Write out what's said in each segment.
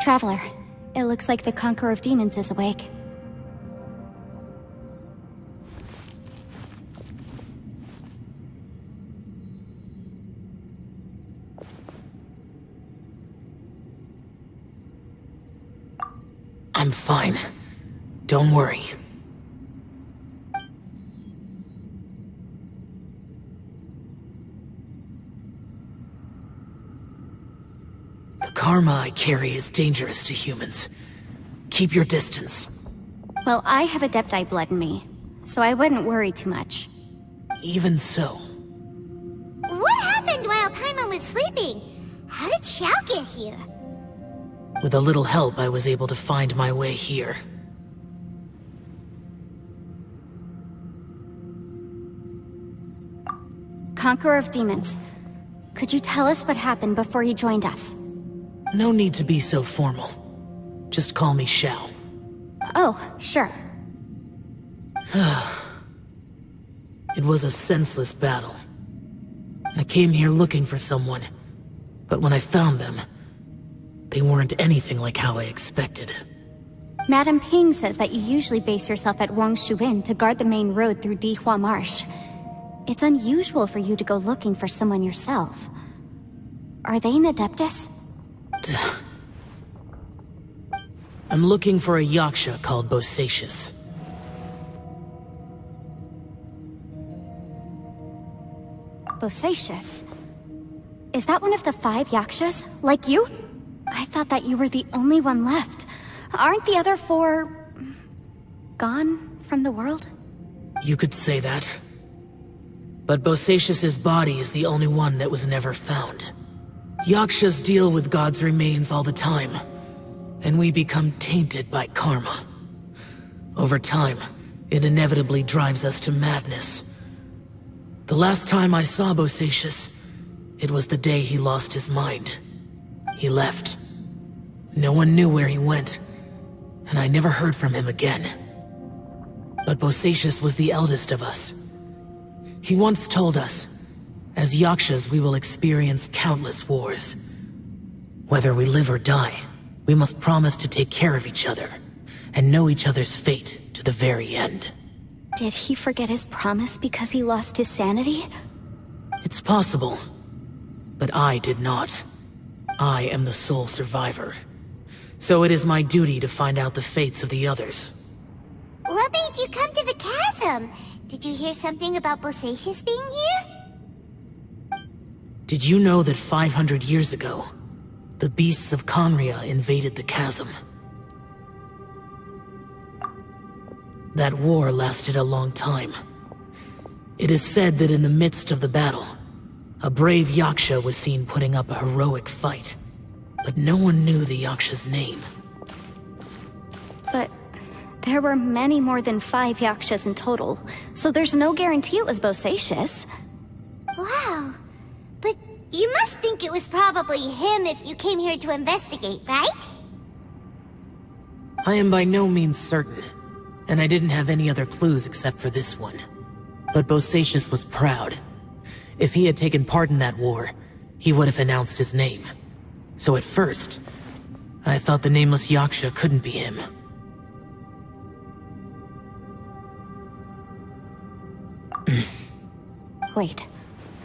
Traveler, it looks like the Conqueror of Demons is awake. I'm fine. Don't worry. The karma I carry is dangerous to humans. Keep your distance. Well, I have Adepti blood in me, so I wouldn't worry too much. Even so. What happened while Paimon was sleeping? How did Xiao get here? With a little help, I was able to find my way here. Conqueror of Demons, could you tell us what happened before you joined us? No need to be so formal. Just call me Xiao. Oh, sure. It was a senseless battle. I came here looking for someone, but when I found them, they weren't anything like how I expected. Madame Ping says that you usually base yourself at Wangshu Inn to guard the main road through Dihua Marsh. It's unusual for you to go looking for someone yourself. Are they an Adeptus? I'm looking for a Yaksha called Bosacius. Bosacius? Is that one of the 5 Yakshas, like you? I thought that you were the only one left. Aren't the other 4... gone from the world? You could say that. But Bosacius's body is the only one that was never found. Yakshas deal with God's remains all the time, and we become tainted by karma. Over time, it inevitably drives us to madness. The last time I saw Bosacius, it was the day he lost his mind. He left. No one knew where he went, and I never heard from him again. But Bosacius was the eldest of us. He once told us, as Yakshas we will experience countless wars. Whether we live or die, we must promise to take care of each other, and know each other's fate to the very end. Did he forget his promise because he lost his sanity? It's possible, but I did not. I am the sole survivor. So it is my duty to find out the fates of the others. What made you come to the chasm? Did you hear something about Bosacius being here? Did you know that 500 years ago, the beasts of Conria invaded the chasm? That war lasted a long time. It is said that in the midst of the battle, a brave Yaksha was seen putting up a heroic fight, but no one knew the Yaksha's name. But there were many more than 5 Yakshas in total, so there's no guarantee it was Bosacius. Wow. But you must think it was probably him if you came here to investigate, right? I am by no means certain, and I didn't have any other clues except for this one. But Bosacius was proud. If he had taken part in that war, he would have announced his name. So at first, I thought the nameless Yaksha couldn't be him. Wait,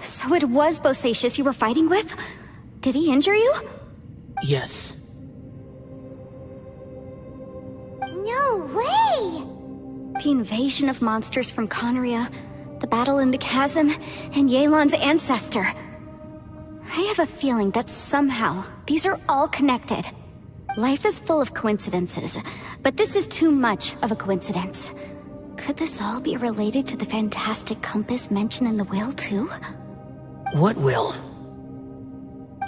so it was Bosacius you were fighting with? Did he injure you? Yes. No way! The invasion of monsters from Conria, the battle in the chasm, and Yelan's ancestor. I have a feeling that somehow these are all connected. Life is full of coincidences, but this is too much of a coincidence. Could this all be related to the fantastic compass mentioned in the will, too? What will?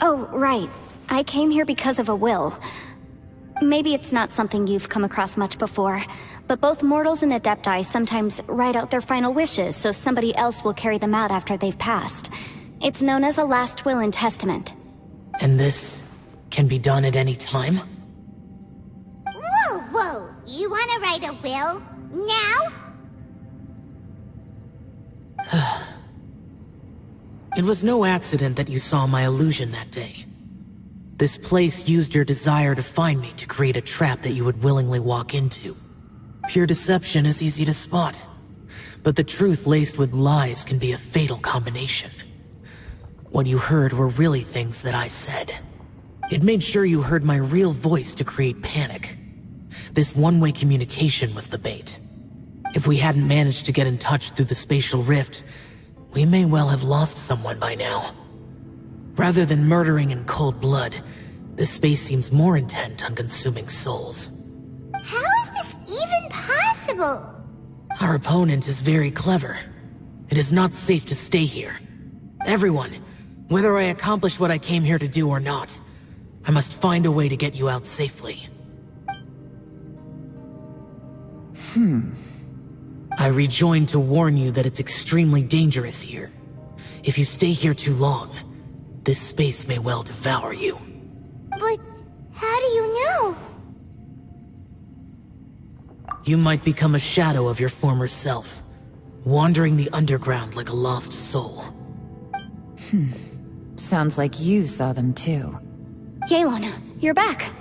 Oh, right. I came here because of a will. Maybe it's not something you've come across much before, but both mortals and Adepti sometimes write out their final wishes so somebody else will carry them out after they've passed. It's known as a last will and testament. And this can be done at any time? Whoa, whoa! You wanna write a will? Now? It was no accident that you saw my illusion that day. This place used your desire to find me to create a trap that you would willingly walk into. Pure deception is easy to spot, but the truth laced with lies can be a fatal combination. What you heard were really things that I said. It made sure you heard my real voice to create panic. This one-way communication was the bait. If we hadn't managed to get in touch through the spatial rift, we may well have lost someone by now. Rather than murdering in cold blood, this space seems more intent on consuming souls. How is this even possible? Our opponent is very clever. It is not safe to stay here. Everyone, whether I accomplish what I came here to do or not, I must find a way to get you out safely. I rejoined to warn you that it's extremely dangerous here. If you stay here too long, this space may well devour you. But how do you know? You might become a shadow of your former self, wandering the underground like a lost soul. Sounds like you saw them too. Yelan, you're back.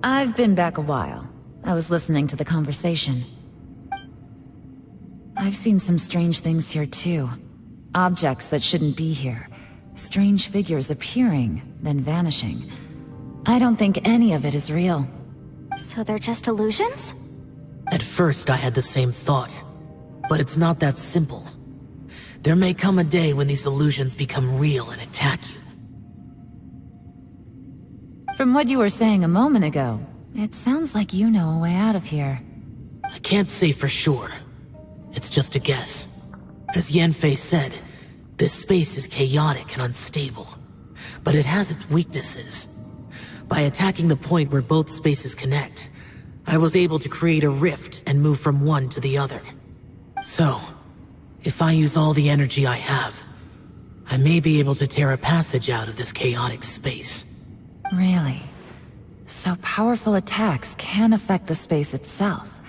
I've been back a while. I was listening to the conversation. I've seen some strange things here too. Objects that shouldn't be here. Strange figures appearing, then vanishing. I don't think any of it is real. So they're just illusions? At first I had the same thought, but it's not that simple. There may come a day when these illusions become real and attack you. From what you were saying a moment ago, it sounds like you know a way out of here. I can't say for sure. It's just a guess. As Yanfei said, this space is chaotic and unstable, but it has its weaknesses. By attacking the point where both spaces connect, I was able to create a rift and move from one to the other. So, if I use all the energy I have, I may be able to tear a passage out of this chaotic space. Really? So powerful attacks can affect the space itself.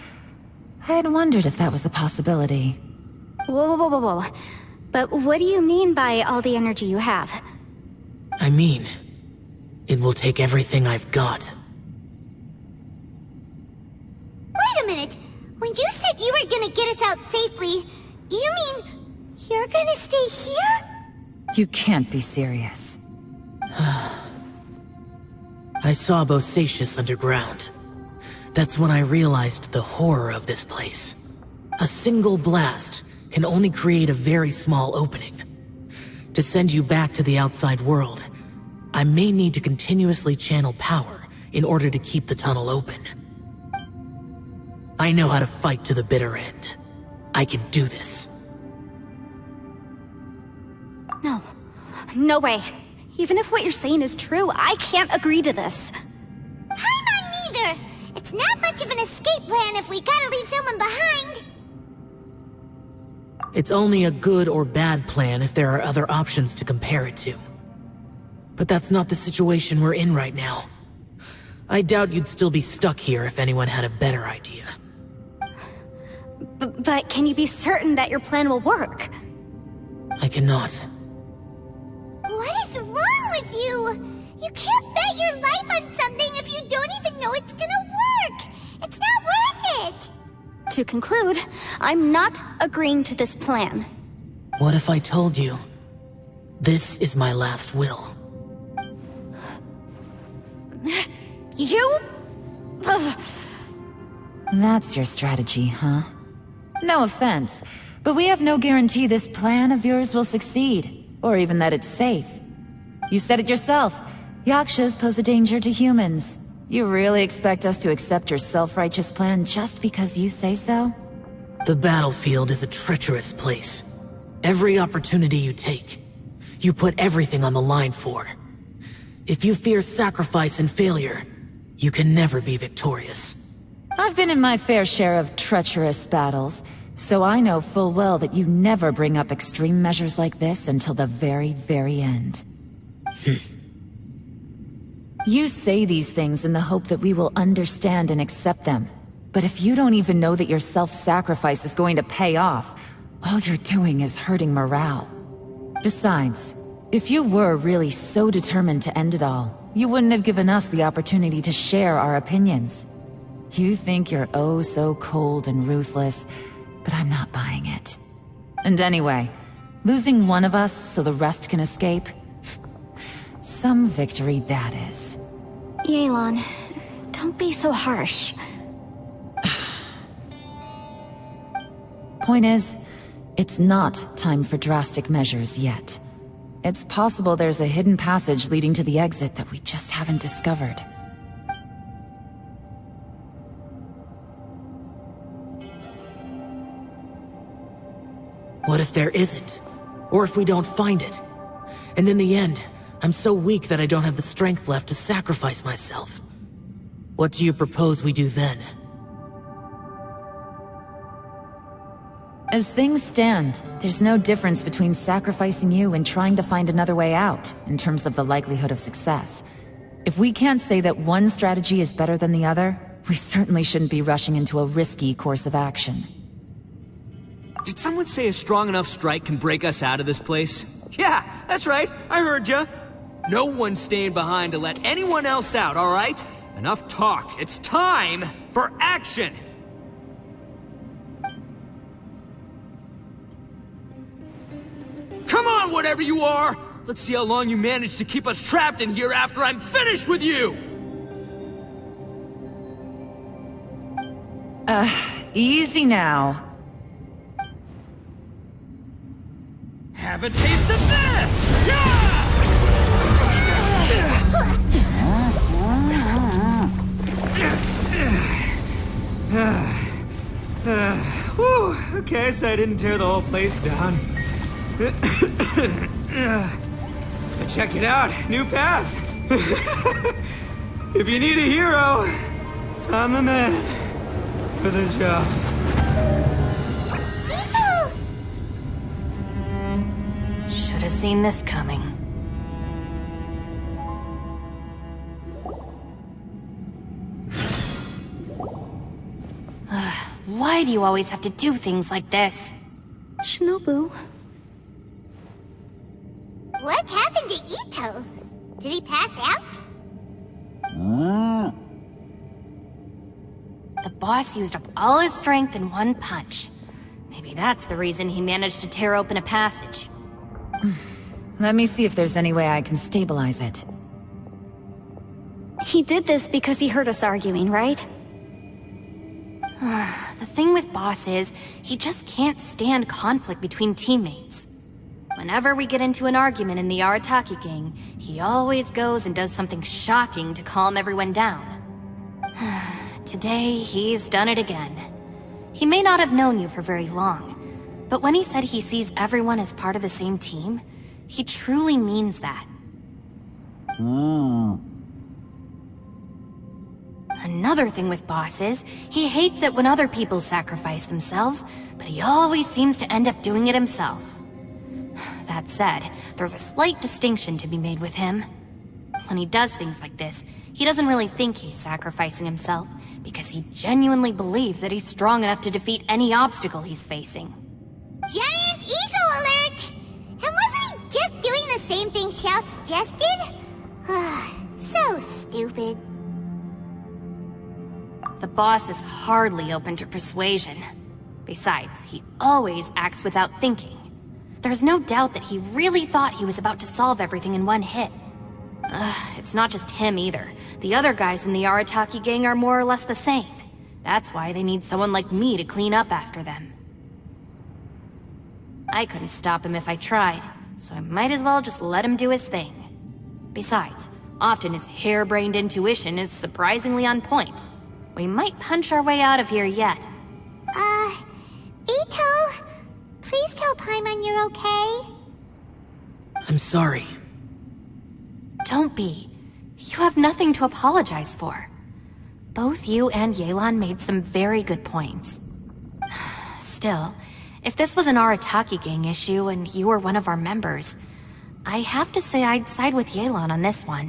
I had wondered if that was a possibility. Whoa, whoa, whoa, whoa. But what do you mean by all the energy you have? I mean, it will take everything I've got. Wait a minute. When you said you were gonna get us out safely, you mean you're gonna stay here? You can't be serious. I saw Bosacius underground. That's when I realized the horror of this place. A single blast can only create a very small opening. To send you back to the outside world, I may need to continuously channel power in order to keep the tunnel open. I know how to fight to the bitter end. I can do this. No. No way. Even if what you're saying is true, I can't agree to this. I'm not neither. It's not much of an escape plan if we gotta leave someone behind. It's only a good or bad plan if there are other options to compare it to. But that's not the situation we're in right now. I doubt you'd still be stuck here if anyone had a better idea. But can you be certain that your plan will work? I cannot. What is wrong with you? You can't bet your life on something if you don't even know it's gonna work. It's not worth it. To conclude, I'm not agreeing to this plan. What if I told you, this is my last will? You? Ugh. That's your strategy, huh? No offense, but we have no guarantee this plan of yours will succeed, or even that it's safe. You said it yourself. Yakshas pose a danger to humans. You really expect us to accept your self-righteous plan just because you say so? The battlefield is a treacherous place. Every opportunity you take, you put everything on the line for. If you fear sacrifice and failure, you can never be victorious. I've been in my fair share of treacherous battles, so I know full well that you never bring up extreme measures like this until the very, very end. You say these things in the hope that we will understand and accept them. But if you don't even know that your self-sacrifice is going to pay off, all you're doing is hurting morale. Besides, if you were really so determined to end it all, you wouldn't have given us the opportunity to share our opinions. You think you're oh so cold and ruthless, but I'm not buying it. And anyway, losing one of us so the rest can escape? Some victory that is. Yelan, don't be so harsh. Point is, it's not time for drastic measures yet. It's possible there's a hidden passage leading to the exit that we just haven't discovered. What if there isn't? Or if we don't find it? And in the end, I'm so weak that I don't have the strength left to sacrifice myself. What do you propose we do then? As things stand, there's no difference between sacrificing you and trying to find another way out, in terms of the likelihood of success. If we can't say that one strategy is better than the other, we certainly shouldn't be rushing into a risky course of action. Did someone say a strong enough strike can break us out of this place? Yeah, that's right, I heard ya. No one's staying behind to let anyone else out, alright? Enough talk, it's time for action! Come on, whatever you are! Let's see how long you manage to keep us trapped in here after I'm finished with you! Easy now. Have a taste of this! Yeah! Whew, okay, so I didn't tear the whole place down. But check it out, new path. If you need a hero, I'm the man for the job. Should have seen this coming. Why do you always have to do things like this? Shinobu. What happened to Ito? Did he pass out? The boss used up all his strength in one punch. Maybe that's the reason he managed to tear open a passage. Let me see if there's any way I can stabilize it. He did this because he heard us arguing, right? The thing with Boss is, he just can't stand conflict between teammates. Whenever we get into an argument in the Arataki gang, he always goes and does something shocking to calm everyone down. Today, he's done it again. He may not have known you for very long, but when he said he sees everyone as part of the same team, he truly means that. Another thing with Boss is, he hates it when other people sacrifice themselves, but he always seems to end up doing it himself. That said, there's a slight distinction to be made with him. When he does things like this, he doesn't really think he's sacrificing himself, because he genuinely believes that he's strong enough to defeat any obstacle he's facing. Giant ego alert! And wasn't he just doing the same thing Xiao suggested? So stupid. The boss is hardly open to persuasion. Besides, he always acts without thinking. There's no doubt that he really thought he was about to solve everything in one hit. It's not just him either. The other guys in the Arataki gang are more or less the same. That's why they need someone like me to clean up after them. I couldn't stop him if I tried, so I might as well just let him do his thing. Besides, often his harebrained intuition is surprisingly on point. We might punch our way out of here yet. Ito, please tell Paimon you're okay. I'm sorry. Don't be. You have nothing to apologize for. Both you and Yelan made some very good points. Still, if this was an Arataki gang issue and you were one of our members, I have to say I'd side with Yelan on this one.